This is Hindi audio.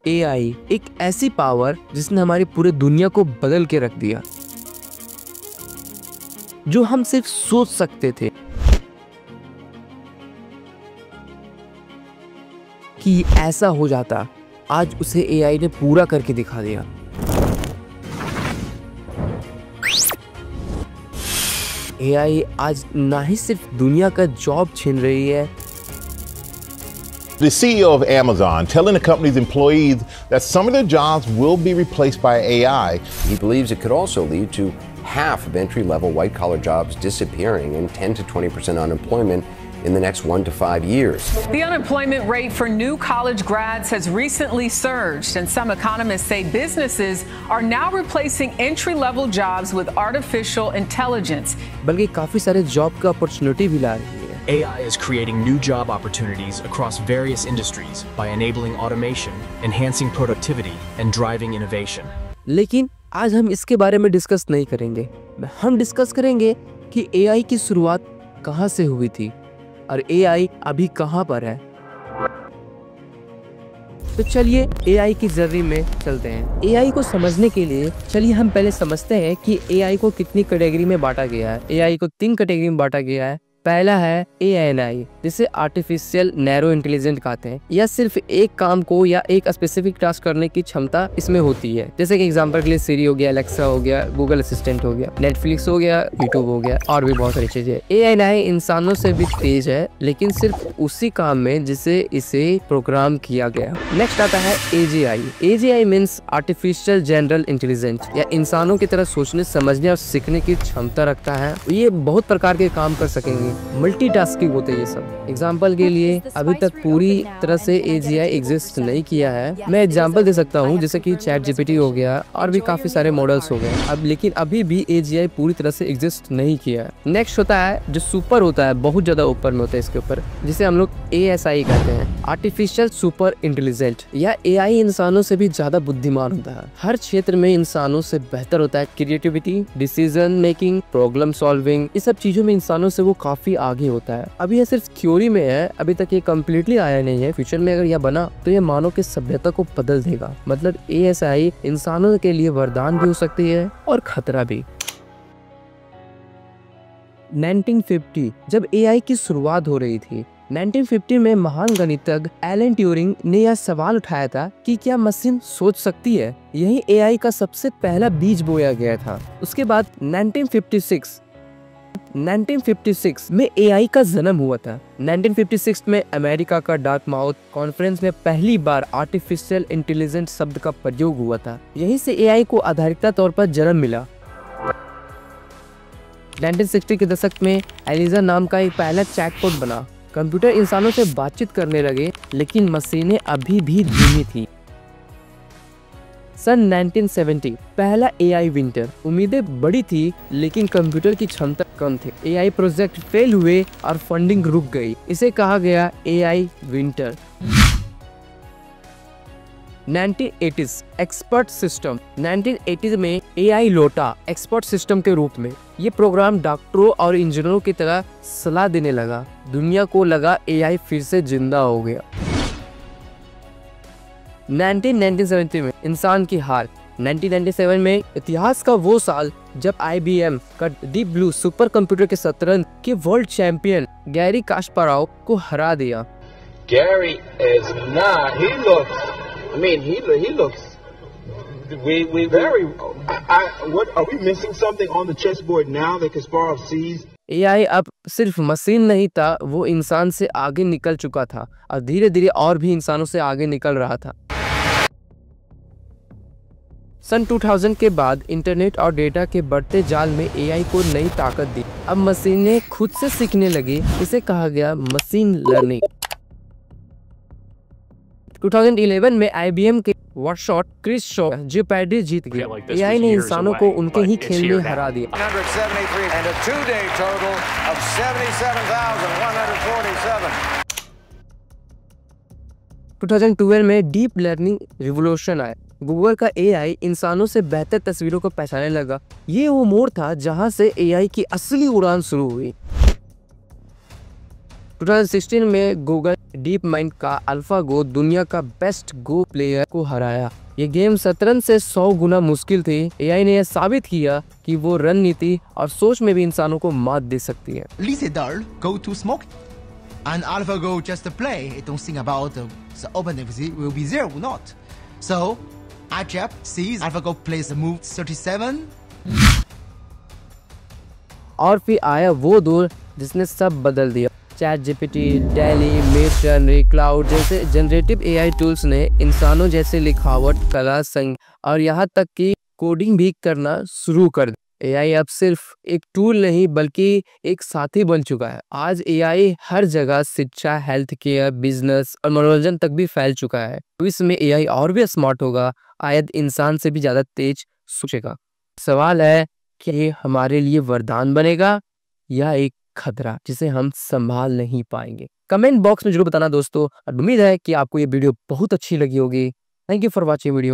एआई एक ऐसी पावर जिसने हमारी पूरी दुनिया को बदल के रख दिया। जो हम सिर्फ सोच सकते थे कि ऐसा हो जाता, आज उसे एआई ने पूरा करके दिखा दिया। एआई आज ना ही सिर्फ दुनिया का जॉब छीन रही है। The CEO of Amazon telling the company's employees that some of their jobs will be replaced by AI. He believes it could also lead to half of entry-level white-collar jobs disappearing and 10 to 20% unemployment in the next 1 to 5 years. The unemployment rate for new college grads has recently surged, and some economists say businesses are now replacing entry-level jobs with artificial intelligence. बल्कि काफी सारे जॉब का अपॉर्चुनिटी भी ला रही है। AI is creating new job opportunities across various industries by enabling automation, enhancing productivity, and driving innovation. लेकिन आज हम इसके बारे में डिस्कस नहीं करेंगे। हम डिस्कस करेंगे कि एआई की शुरुआत कहाँ से हुई थी और एआई अभी कहाँ पर है। तो चलिए एआई की जर्नी में चलते हैं। एआई को समझने के लिए चलिए हम पहले समझते हैं कि एआई को कितनी कैटेगरी में बांटा गया है। एआई को 3 कैटेगरी में बांटा गया है। पहला है ANI, जिसे आर्टिफिशियल नैरो इंटेलिजेंट कहते हैं। यह सिर्फ एक काम को या एक स्पेसिफिक टास्क करने की क्षमता इसमें होती है। जैसे कि एग्जांपल के लिए सिरी हो गया, अलेक्सा हो गया, गूगल असिस्टेंट हो गया, नेटफ्लिक्स हो गया, यूट्यूब हो गया और भी बहुत सारी चीजें। ANI इंसानों से भी तेज है, लेकिन सिर्फ उसी काम में जिसे इसे प्रोग्राम किया गया। नेक्स्ट आता है AGI। AGI means artificial general intelligent, या इंसानों की तरह सोचने, समझने और सीखने की क्षमता रखता है। ये बहुत प्रकार के काम कर सकेंगे, मल्टीटास्किंग होते हैं ये सब। एग्जाम्पल के लिए अभी तक पूरी तरह से AGI एग्जिस्ट नहीं किया है। मैं एग्जाम्पल दे सकता हूँ, जैसे कि ChatGPT हो गया और भी काफी सारे मॉडल्स हो गए अब, लेकिन अभी भी AGI पूरी तरह से एग्जिस्ट नहीं किया है। नेक्स्ट होता है जो सुपर होता है, बहुत ज्यादा ऊपर में होता है इसके ऊपर, जिसे हम लोग ASI कहते हैं, आर्टिफिशियल सुपर इंटेलिजेंट। या AI इंसानों से भी ज्यादा बुद्धिमान होता है। हर क्षेत्र में इंसानों से बेहतर होता है। Creativity, decision making, problem solving, ये सब चीजों में इंसानों से वो काफी आगे होता है। अभी ये सिर्फ थ्योरी में है, अभी तक ये कम्प्लीटली आया नहीं है। फ्यूचर में अगर यह बना तो ये मानव की सभ्यता को बदल देगा। मतलब ASI इंसानों के लिए वरदान भी हो सकती है और खतरा भी। 1950 जब AI की शुरुआत हो रही थी, 1950 में महान गणितज्ञ एलन ट्यूरिंग ने यह सवाल उठाया था कि क्या मशीन सोच सकती है। यही AI का सबसे पहला बीज बोया गया था। उसके बाद 1956 में AI का जन्म हुआ था। 1956 में अमेरिका का डार्टमाउथ कॉन्फ्रेंस में पहली बार आर्टिफिशियल इंटेलिजेंस शब्द का प्रयोग हुआ था। यहीं से AI को आधारिकता तौर पर जन्म मिला। 1960 के दशक में एलिजा नाम का एक पहला चैटबॉट बना। कंप्यूटर इंसानों से बातचीत करने लगे, लेकिन मशीनें अभी भी धीमी थी। सन 1970 पहला AI विंटर। उम्मीदें बड़ी थी, लेकिन कंप्यूटर की क्षमता कम थी। AI प्रोजेक्ट फेल हुए और फंडिंग रुक गई। इसे कहा गया AI winter. 1980s expert system. 1980s में AI लौटा एक्सपर्ट सिस्टम के रूप में। ये प्रोग्राम डॉक्टरों और इंजीनियरों की तरह सलाह देने लगा। दुनिया को लगा AI फिर से जिंदा हो गया। 1970 में इंसान की हार। 1997 में इतिहास का वो साल जब IBM का डीप ब्लू सुपर कंप्यूटर के शतरंज के वर्ल्ड चैंपियन गैरी कास्पारोव को हरा दिया। Gary is not. He looks. I mean, he looks. We very. What are we missing something on the chessboard now that Kasparov sees? AI अब सिर्फ मशीन नहीं था, वो इंसान से आगे निकल चुका था और धीरे धीरे और भी इंसानों से आगे निकल रहा था। सन 2000 के बाद इंटरनेट और डेटा के बढ़ते जाल में AI को नई ताकत दी। अब मशीनें खुद से सीखने लगी। इसे कहा गया मशीन लर्निंग। 2011 में IBM के वर्कशॉप क्रिस शॉ जेपर्डी जीत गया। AI ने इंसानों को उनके ही खेल में हरा दिया। 2012 में डीप लर्निंग रिवॉल्यूशन आया। गूगल का AI इंसानों से बेहतर तस्वीरों को पहचानने लगा। ये वो मोड़ था जहां से AI की असली उड़ान शुरू हुई। 2016 में गूगल डीप माइंड का अल्फागो दुनिया का बेस्ट गो प्लेयर को हराया। ये गेम शतरंज से 100 गुना मुश्किल थी। एआई ने यह साबित किया कि वो रणनीति और सोच में भी इंसानों को मात दे सकती है। Lise Dahl go to smoke and AlphaGo just to play. I don't think about the opponent will be there or not. So IJAP sees AlphaGo plays the move 37. और फिर आया वो दौर जिसने सब बदल दिया। Chat GPT, daily, Midjourney, cloud जैसे जनरेटिव एआई टूल्स ने इंसानों जैसे लिखावट, कला, संग और यहाँ तक कि कोडिंग भी करना शुरू कर दिया। एआई अब सिर्फ एक टूल नहीं बल्कि एक साथी बन चुका है। आज एआई हर जगह शिक्षा, हेल्थ केयर, बिजनेस और मनोरंजन तक भी फैल चुका है। तो इसमें एआई और भी स्मार्ट होगा, शायद इंसान से भी ज्यादा तेज सोचेगा। सवाल है कि ये हमारे लिए वरदान बनेगा या एक खतरा जिसे हम संभाल नहीं पाएंगे। कमेंट बॉक्स में जरूर बताना दोस्तों। उम्मीद है कि आपको ये वीडियो बहुत अच्छी लगी होगी। Thank you for watching video.